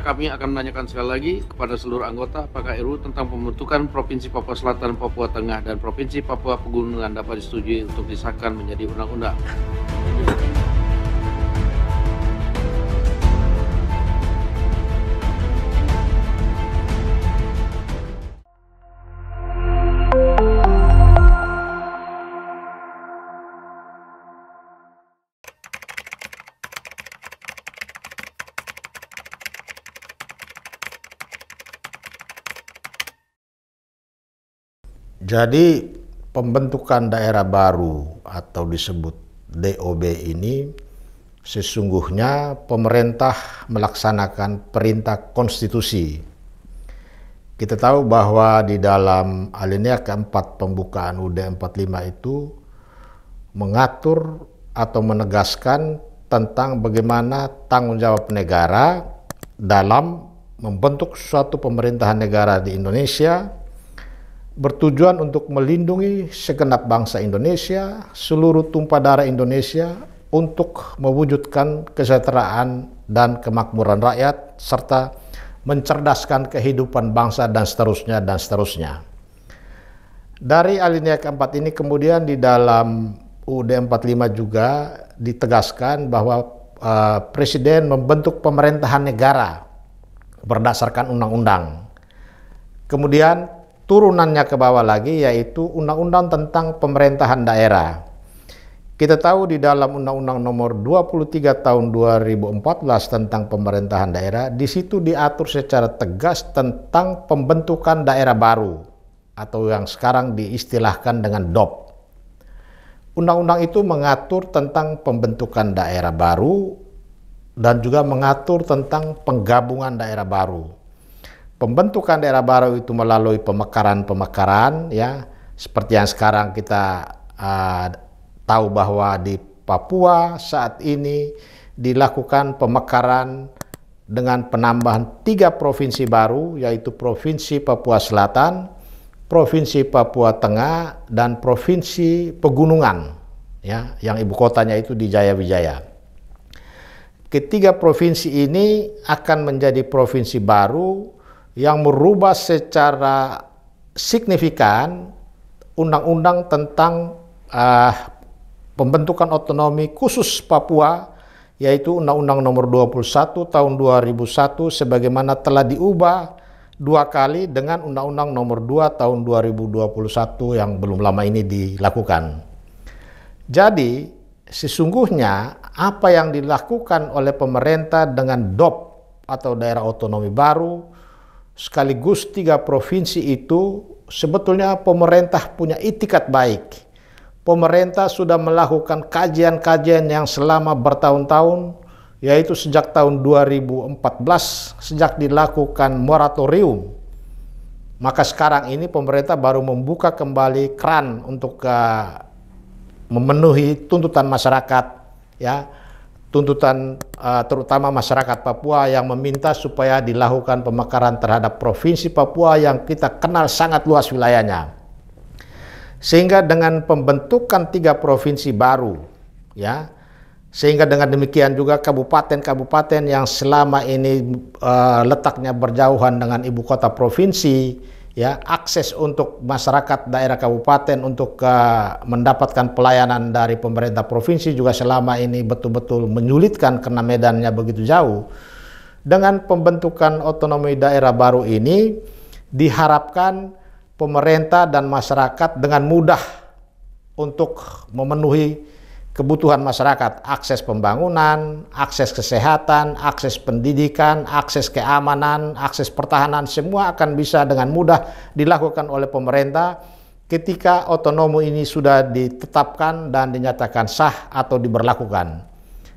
kami akan menanyakan sekali lagi kepada seluruh anggota apakah RUU tentang pembentukan Provinsi Papua Selatan, Papua Tengah, dan Provinsi Papua Pegunungan dapat disetujui untuk disahkan menjadi undang-undang. Jadi pembentukan daerah baru atau disebut DOB ini sesungguhnya pemerintah melaksanakan perintah konstitusi. Kita tahu bahwa di dalam alinea keempat pembukaan UUD 45 itu mengatur atau menegaskan tentang bagaimana tanggung jawab negara dalam membentuk suatu pemerintahan negara di Indonesia bertujuan untuk melindungi segenap bangsa Indonesia, seluruh tumpah darah Indonesia untuk mewujudkan kesejahteraan dan kemakmuran rakyat serta mencerdaskan kehidupan bangsa dan seterusnya dan seterusnya. Dari alinea keempat ini kemudian di dalam UUD 45 juga ditegaskan bahwa Presiden membentuk pemerintahan negara berdasarkan undang-undang. Kemudian turunannya ke bawah lagi yaitu Undang-Undang tentang Pemerintahan Daerah. Kita tahu di dalam Undang-Undang nomor 23 tahun 2014 tentang pemerintahan daerah, di situ diatur secara tegas tentang pembentukan daerah baru atau yang sekarang diistilahkan dengan DOP. Undang-undang itu mengatur tentang pembentukan daerah baru dan juga mengatur tentang penggabungan daerah baru. Pembentukan daerah baru itu melalui pemekaran, ya, seperti yang sekarang kita tahu bahwa di Papua saat ini dilakukan pemekaran dengan penambahan 3 provinsi baru, yaitu Provinsi Papua Selatan, Provinsi Papua Tengah, dan Provinsi Pegunungan, ya, yang ibu kotanya itu di Jayawijaya. Ketiga provinsi ini akan menjadi provinsi baru yang merubah secara signifikan undang-undang tentang pembentukan otonomi khusus Papua, yaitu Undang-Undang nomor 21 tahun 2001 sebagaimana telah diubah 2 kali dengan Undang-Undang nomor 2 tahun 2021 yang belum lama ini dilakukan. Jadi sesungguhnya apa yang dilakukan oleh pemerintah dengan DOP atau daerah otonomi baru sekaligus 3 provinsi itu sebetulnya pemerintah punya itikat baik. Pemerintah sudah melakukan kajian-kajian yang selama bertahun-tahun, yaitu sejak tahun 2014 sejak dilakukan moratorium. Maka sekarang ini pemerintah baru membuka kembali keran untuk memenuhi tuntutan masyarakat, ya. Tuntutan terutama masyarakat Papua yang meminta supaya dilakukan pemekaran terhadap Provinsi Papua yang kita kenal sangat luas wilayahnya. Sehingga dengan pembentukan 3 provinsi baru, ya, sehingga dengan demikian juga kabupaten-kabupaten yang selama ini letaknya berjauhan dengan ibu kota provinsi, ya, akses untuk masyarakat daerah kabupaten untuk mendapatkan pelayanan dari pemerintah provinsi juga selama ini betul-betul menyulitkan karena medannya begitu jauh. Dengan pembentukan otonomi daerah baru ini diharapkan pemerintah dan masyarakat dengan mudah untuk memenuhi kebutuhan masyarakat, akses pembangunan, akses kesehatan, akses pendidikan, akses keamanan, akses pertahanan, semua akan bisa dengan mudah dilakukan oleh pemerintah ketika otonomi ini sudah ditetapkan dan dinyatakan sah atau diberlakukan.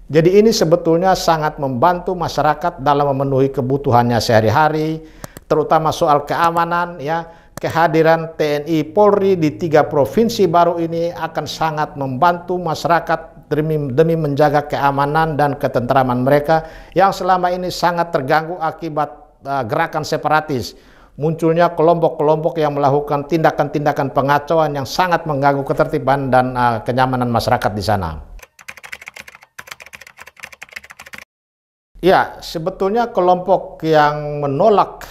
Jadi ini sebetulnya sangat membantu masyarakat dalam memenuhi kebutuhannya sehari-hari, terutama soal keamanan, ya. Kehadiran TNI Polri di 3 provinsi baru ini akan sangat membantu masyarakat demi menjaga keamanan dan ketentraman mereka yang selama ini sangat terganggu akibat gerakan separatis. Munculnya kelompok-kelompok yang melakukan tindakan-tindakan pengacauan yang sangat mengganggu ketertiban dan kenyamanan masyarakat di sana. Ya, sebetulnya kelompok yang menolak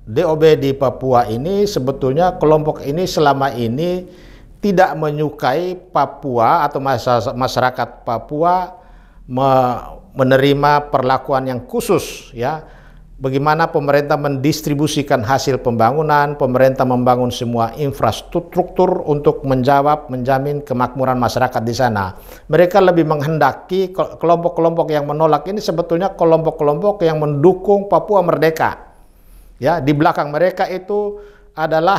DOB di Papua ini, sebetulnya kelompok ini selama ini tidak menyukai Papua atau masyarakat Papua menerima perlakuan yang khusus, ya. Bagaimana pemerintah mendistribusikan hasil pembangunan, pemerintah membangun semua infrastruktur untuk menjamin kemakmuran masyarakat di sana. Mereka lebih menghendaki kelompok-kelompok yang menolak ini sebetulnya kelompok-kelompok yang mendukung Papua merdeka. Ya, di belakang mereka itu adalah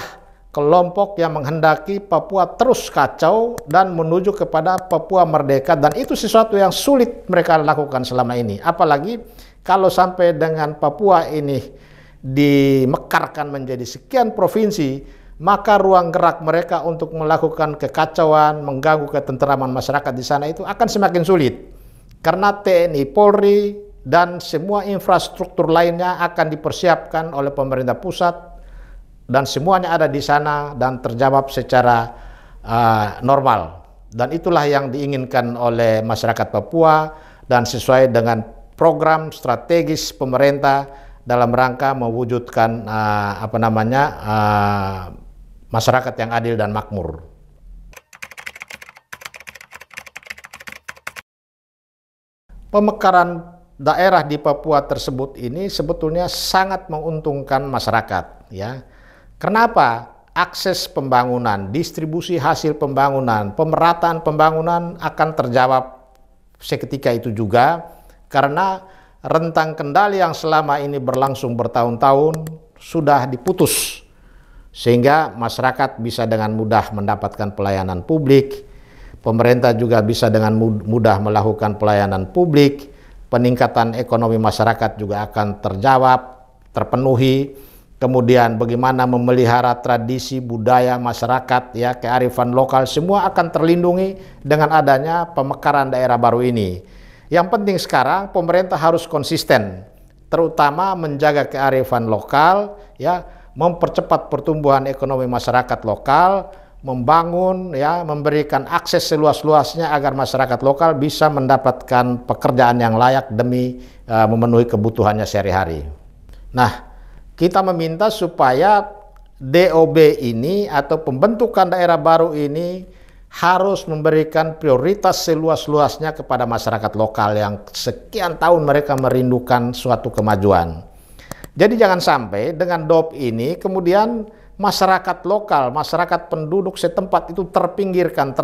kelompok yang menghendaki Papua terus kacau dan menuju kepada Papua merdeka, dan itu sesuatu yang sulit mereka lakukan selama ini. Apalagi kalau sampai dengan Papua ini dimekarkan menjadi sekian provinsi, maka ruang gerak mereka untuk melakukan kekacauan, mengganggu ketentraman masyarakat di sana itu akan semakin sulit. Karena TNI, Polri, dan semua infrastruktur lainnya akan dipersiapkan oleh pemerintah pusat, dan semuanya ada di sana dan terjawab secara normal. Dan itulah yang diinginkan oleh masyarakat Papua dan sesuai dengan program strategis pemerintah dalam rangka mewujudkan masyarakat yang adil dan makmur. Pemekaran daerah di Papua tersebut ini sebetulnya sangat menguntungkan masyarakat, ya. Kenapa? Akses pembangunan, distribusi hasil pembangunan, pemerataan pembangunan akan terjawab seketika itu juga, karena rentang kendali yang selama ini berlangsung bertahun-tahun sudah diputus, sehingga masyarakat bisa dengan mudah mendapatkan pelayanan publik, pemerintah juga bisa dengan mudah melakukan pelayanan publik, peningkatan ekonomi masyarakat juga akan terjawab, terpenuhi. Kemudian bagaimana memelihara tradisi budaya masyarakat, ya, kearifan lokal, semua akan terlindungi dengan adanya pemekaran daerah baru ini. Yang penting sekarang pemerintah harus konsisten, terutama menjaga kearifan lokal, ya, mempercepat pertumbuhan ekonomi masyarakat lokal, membangun, ya, memberikan akses seluas-luasnya agar masyarakat lokal bisa mendapatkan pekerjaan yang layak demi memenuhi kebutuhannya sehari-hari. Nah, kita meminta supaya DOB ini atau pembentukan daerah baru ini harus memberikan prioritas seluas-luasnya kepada masyarakat lokal yang sekian tahun mereka merindukan suatu kemajuan. Jadi jangan sampai dengan DOB ini kemudian masyarakat lokal, masyarakat penduduk setempat itu terpinggirkan,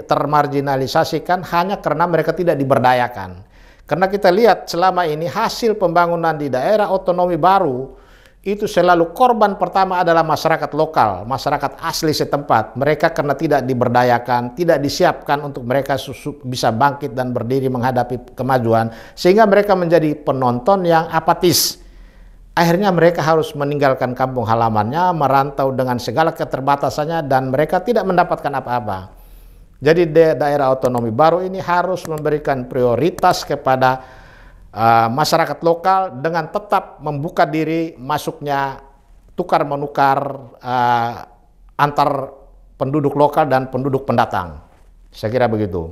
termarginalisasikan hanya karena mereka tidak diberdayakan. Karena kita lihat selama ini hasil pembangunan di daerah otonomi baru itu selalu korban pertama adalah masyarakat lokal, masyarakat asli setempat. Mereka karena tidak diberdayakan, tidak disiapkan untuk mereka bisa bangkit dan berdiri menghadapi kemajuan, sehingga mereka menjadi penonton yang apatis. Akhirnya mereka harus meninggalkan kampung halamannya, merantau dengan segala keterbatasannya, dan mereka tidak mendapatkan apa-apa. Jadi daerah otonomi baru ini harus memberikan prioritas kepada masyarakat lokal dengan tetap membuka diri masuknya tukar-menukar antar penduduk lokal dan penduduk pendatang. Saya kira begitu.